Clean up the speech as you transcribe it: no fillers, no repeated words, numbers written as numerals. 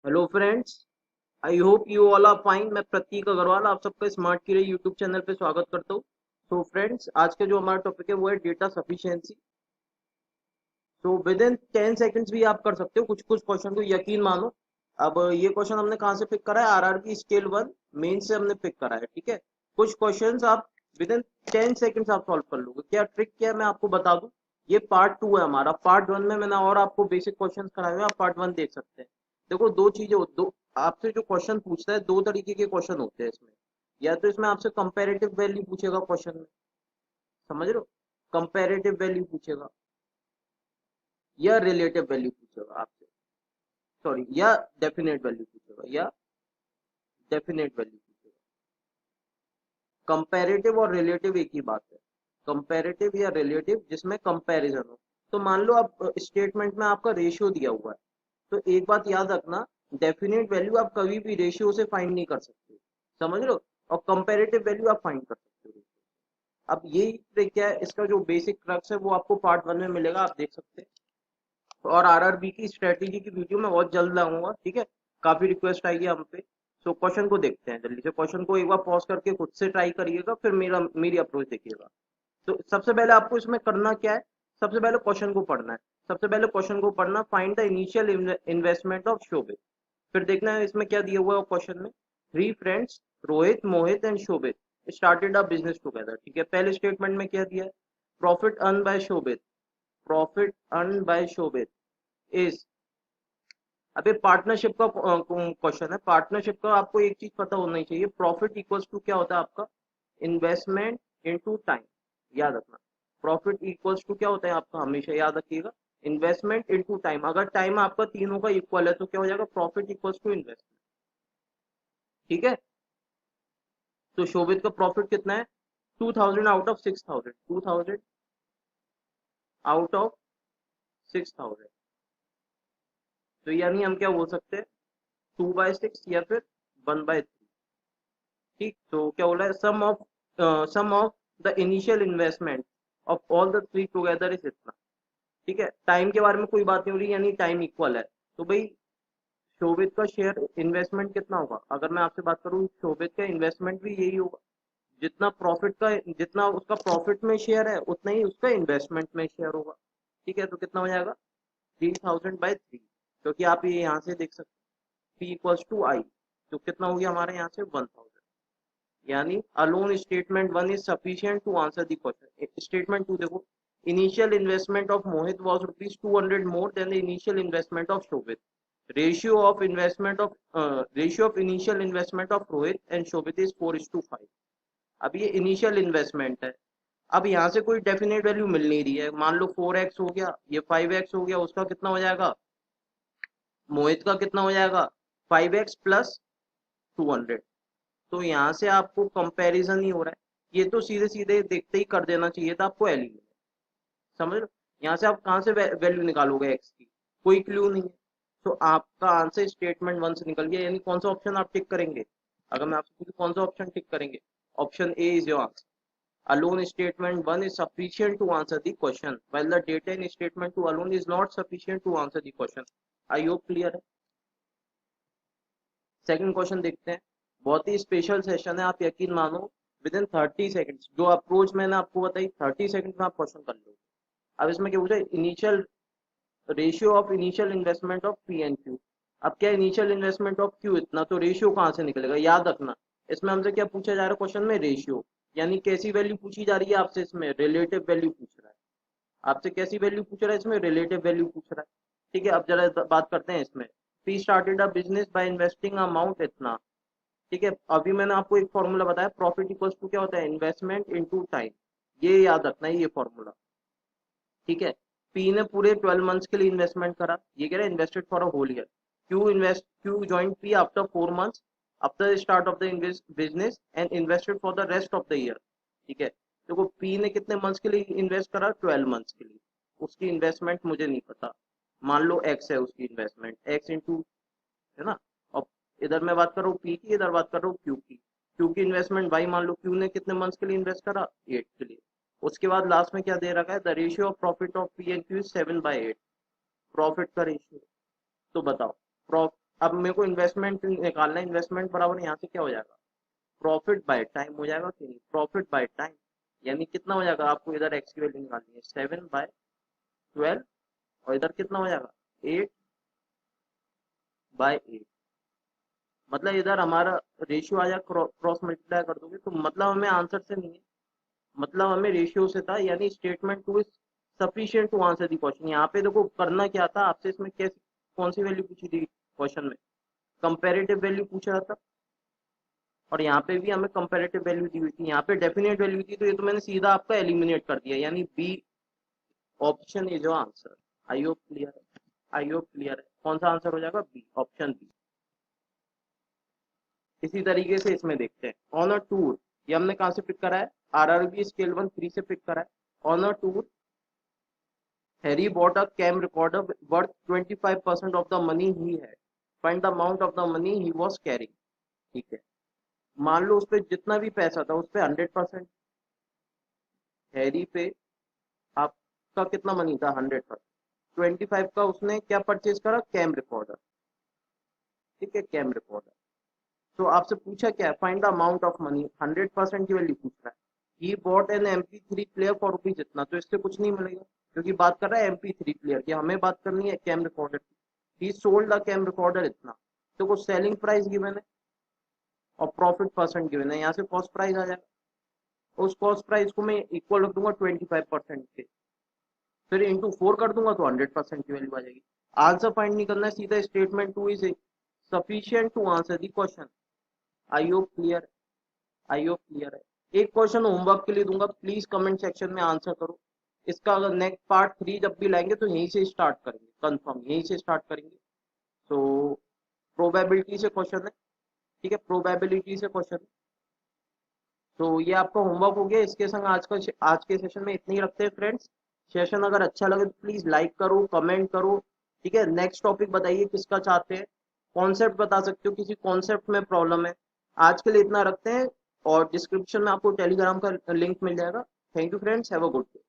Hello friends, I hope you all are fine. मैं प्रतीक अग्रवाल आप सबका स्मार्ट की यूट्यूब चैनल पे स्वागत करता हूँ। तो फ्रेंड्स, आज का जो हमारा टॉपिक है वो है डेटा सफिशिएंसी। तो विद इन 10 सेकेंड्स भी आप कर सकते हो कुछ कुछ क्वेश्चन को, यकीन मानो। अब ये क्वेश्चन हमने कहाँ से पिक करा है? आरआरबी स्केल 1 मेन से हमने पिक करा है, ठीक है। कुछ क्वेश्चंस आप विद इन 10 सेकेंड्स आप सॉल्व कर लोगे। क्या ट्रिक क्या है मैं आपको बता दूं। ये पार्ट 2 है हमारा। पार्ट 1 में मैंने और आपको बेसिक क्वेश्चन कराए हुए हैं, आप पार्ट 1 देख सकते हैं। देखो, दो चीजें दो आपसे जो क्वेश्चन पूछता है, दो तरीके के क्वेश्चन होते हैं इसमें। या तो इसमें आपसे कंपैरेटिव वैल्यू पूछेगा क्वेश्चन में, समझ रहे हो, कंपैरेटिव वैल्यू पूछेगा, या रिलेटिव वैल्यू पूछेगा आपसे, सॉरी, या डेफिनेट वैल्यू पूछेगा, या डेफिनेट वैल्यू पूछेगा। कंपैरेटिव और रिलेटिव एक ही बात है। कंपैरेटिव या रिलेटिव जिसमें कंपैरिजन हो। तो मान लो आप स्टेटमेंट में आपका रेशियो दिया हुआ है, तो एक बात याद रखना, डेफिनेट वैल्यू आप कभी भी रेशियो से फाइंड नहीं कर सकते, समझ लो। और कंपैरेटिव वैल्यू आप फाइंड कर सकते हो। अब यही ट्रिक क्या है, इसका जो बेसिक क्रक्स है वो आपको पार्ट 1 में मिलेगा, आप देख सकते हैं। और आरआरबी की स्ट्रेटेजी की वीडियो मैं बहुत जल्द लाऊंगा, ठीक है। काफी रिक्वेस्ट आएगी हम पे। सो क्वेश्चन को देखते हैं जल्दी से। क्वेश्चन को एक बार पॉज करके खुद से ट्राई करिएगा, फिर मेरी अप्रोच देखिएगा। तो सबसे पहले आपको इसमें करना क्या है? सबसे पहले क्वेश्चन को पढ़ना है। सबसे पहले क्वेश्चन को पढ़ना, find the initial investment of Shobhit. फिर देखना है इसमें क्या दिया हुआ है क्वेश्चन में। Three friends, Rohit, Mohit and Shobhit, started a business together, ठीक है। पहले स्टेटमेंट में क्या दिया है? Profit earn by Shobhit, profit earn by Shobhit is, अभी पार्टनरशिप का क्वेश्चन है। पार्टनरशिप का आपको एक चीज पता होना ही चाहिए, प्रॉफिट इक्वल्स टू क्या होता है आपका? इन्वेस्टमेंट इनटू टाइम, याद रखना। प्रॉफिट इक्वल्स टू क्या होता है आपका, हमेशा याद रखिएगा, इन्वेस्टमेंट इनटू टाइम। अगर टाइम आपका तीनों का इक्वल है तो क्या हो जाएगा? प्रॉफिट इक्वल्स टू इन्वेस्टमेंट, ठीक है। तो शोभित का प्रॉफिट कितना है? 2000 आउट ऑफ 6000, 2000 आउट ऑफ 6000। तो यानी हम क्या बोल सकते हैं, 2/6 या फिर 1/3। ठीक, तो क्या बोला है? Sum of the initial investment of all the three together is इतना, ठीक है। टाइम के बारे में कोई बात नहीं हो रही, यानी टाइम इक्वल है। तो भाई, शोभित का शेयर इन्वेस्टमेंट कितना होगा? अगर मैं आपसे बात करूं, शोभित का इन्वेस्टमेंट भी यही होगा। जितना प्रॉफिट का, जितना उसका प्रॉफिट में शेयर है उतना ही उसका इन्वेस्टमेंट में शेयर होगा, ठीक है। तो कितना हो जाएगा? 3000/3, क्योंकि आप ये यहाँ से देख सकते हैं, P इक्वल्स टू आई। तो कितना हो गया हमारे यहाँ से? 1000। यानी alone statement 1 is sufficient to answer the question. Statement 2 देखो, initial investment of Mohit was ₹200 more than the initial investment of Shobhit. Ratio of initial investment of Rohit and Shobhit is 4:5। अब ये इनिशियल इन्वेस्टमेंट है। अब यहाँ से कोई डेफिनेट वैल्यू मिल नहीं रही है। मान लो 4x हो गया, ये 5x हो गया, उसका कितना हो जाएगा? मोहित का कितना हो जाएगा? 5x plus 200। तो यहाँ से आपको कंपैरिजन ही हो रहा है। ये तो सीधे सीधे देखते ही कर देना चाहिए था आपको एलिमिनेट, समझ लो। यहाँ से आप कहाँ से वैल्यू निकालोगे एक्स की? कोई क्लू नहीं है। तो आपका आंसर स्टेटमेंट 1 से निकल गया। यानी कौन सा ऑप्शन आप टिक करेंगे? अगर मैं आपसे पूछूं कौन सा ऑप्शन टिक करेंगे? Option A is your answer. Alone statement 1 is sufficient to answer the question, while the data in statement 2 alone is not sufficient to answer the question. I hope clear है। Second question देखते हैं। बहुत ही special session है, आप यकीन मानो। With in 30 seconds जो approach मैंने आपको बताई, 30 सेकेंड में आप क्वेश्चन कर लो। अब इसमें क्या पूछा? Initial ratio of initial investment of P and Q. अब क्या, इनिशियल इन्वेस्टमेंट ऑफ क्यू इतना, तो रेशियो कहाँ से निकलेगा? याद रखना, इसमें हमसे क्या पूछा जा रहा है क्वेश्चन में? रेशियो। यानी कैसी वैल्यू पूछी जा रही है आपसे? इसमें रिलेटिव वैल्यू पूछ रहा है आपसे। कैसी वैल्यू पूछ रहा है इसमें? रिलेटिव वैल्यू पूछ रहा है, ठीक है। अब जरा बात करते हैं इसमें। P started a business by investing amount इतना, ठीक है। अभी मैंने आपको एक फॉर्मूला बताया, प्रॉफिट इक्वल्स टू क्या होता है? Investment into time. ये याद रखना है, ये फॉर्मूला, ठीक है। पी ने पूरे 12 मंथ्स के लिए इन्वेस्टमेंट करा, ये कह रहा है invested for a whole year. Q join P after 4 months after the start of the business and invested for the rest of the year, ठीक है। देखो, पी ने कितने मंथ्स के लिए इन्वेस्ट करा? 12 मंथ्स के लिए। उसकी इन्वेस्टमेंट मुझे नहीं पता, मान लो एक्स है उसकी इन्वेस्टमेंट, एक्स इंटू, है ना। और इधर मैं बात कर रहा हूँ पी की, इधर बात कर रहा हूँ क्यू की। क्यू की इन्वेस्टमेंट भाई, मान लो क्यू ने कितने मंथ्स के लिए इन्वेस्ट करा? 8 के लिए। उसके बाद लास्ट में क्या दे रखा है? The ratio of profit of P and Q is 7/8, profit का रेशियो। तो बताओ, अब मेरे को इन्वेस्टमेंट निकालना है, इन्वेस्टमेंट बराबर यहाँ से क्या हो जाएगा, प्रॉफिट बाय टाइम हो जाएगा कि नहीं, प्रॉफिट बाय टाइम, यानी कितना हो जाएगा, आपको इधर एक्स की वैल्यू निकालनी है 7/12, और इधर कितना हो जाएगा 8/8। मतलब इधर हमारा रेशियो आ जाए, क्रॉस मल्टीप्लाई कर दोगे तो मतलब हमें आंसर से नहीं है, मतलब हमें रेशियो से था, यानी statement two is sufficient to answer the question. यहाँ पे देखो करना क्या था आपसे, इसमें कैसी कौन सी वैल्यू पूछी थी क्वेश्चन में, कंपेरेटिव वैल्यू पूछा था, और यहाँ पे भी हमें कंपेरेटिव वैल्यू दी हुई थी, यहाँ पे डेफिनेट वैल्यू थी, तो ये तो मैंने सीधा आपका एलिमिनेट कर दिया, यानी बी ऑप्शन इज जो आंसर। आई होप क्लियर है, आई होप क्लियर है, कौन सा आंसर हो जाएगा, बी ऑप्शन बी। इसी तरीके से इसमें देखते हैं, ऑन अ टूर, ये हमने कहाँ से पिक करा है, आरआरबी स्केल 1 3 से पिक करा है। On a tour Harry bought a cam recorder worth 25% of the money he है, find the amount of the money he was carrying. ठीक है, मान लो उस पर जितना भी पैसा था उस पर 100%, हैरी पे आपका कितना मनी था 100%, 25 का उसने क्या परचेज करा, कैम रिकॉर्डर। ठीक है, कैम रिकॉर्डर। तो आपसे पूछा क्या, find the amount of money, 100% की वैल्यू पूछ रहा है। He bought N MP3 player for rupees जितना, तो इससे कुछ नहीं मिलेगा, क्योंकि बात कर रहा है MP3 प्लेयर की, हमें बात करनी है कैम रिकॉर्डर की। He sold the cam recorder इतना, तो कुछ सेलिंग प्राइस गिवन है और प्रॉफिट परसेंट गिवन है, यहाँ से कॉस्ट प्राइस आ जाएगा, उस कॉस्ट प्राइस को मैं इक्वल रख दूंगा 25% के, फिर इंटू 4 कर दूंगा तो 100% की वैल्यू आ जाएगी। आंसर फाइंड नहीं करना है, सीधा statement two is sufficient to answer the question. I hope clear, I hope clear है। एक क्वेश्चन होमवर्क के लिए दूंगा, प्लीज कमेंट सेक्शन में आंसर करो। इसका अगर नेक्स्ट पार्ट 3 जब भी लाएंगे तो यहीं से स्टार्ट करेंगे, कंफर्म यहीं से स्टार्ट करेंगे। तो प्रोबेबिलिटी से क्वेश्चन है, ठीक है, प्रोबेबिलिटी से क्वेश्चन है। तो ये आपका होमवर्क हो गया, इसके संग आज के सेशन में इतनी ही रखते हैं फ्रेंड्स। सेशन अगर अच्छा लगे तो प्लीज लाइक करो, कमेंट करो। ठीक है, नेक्स्ट टॉपिक बताइए किसका चाहते हैं, कॉन्सेप्ट बता सकते हो, किसी कॉन्सेप्ट में प्रॉब्लम है। आज के लिए इतना रखते हैं, और डिस्क्रिप्शन में आपको टेलीग्राम का लिंक मिल जाएगा। Thank you friends, have a good day.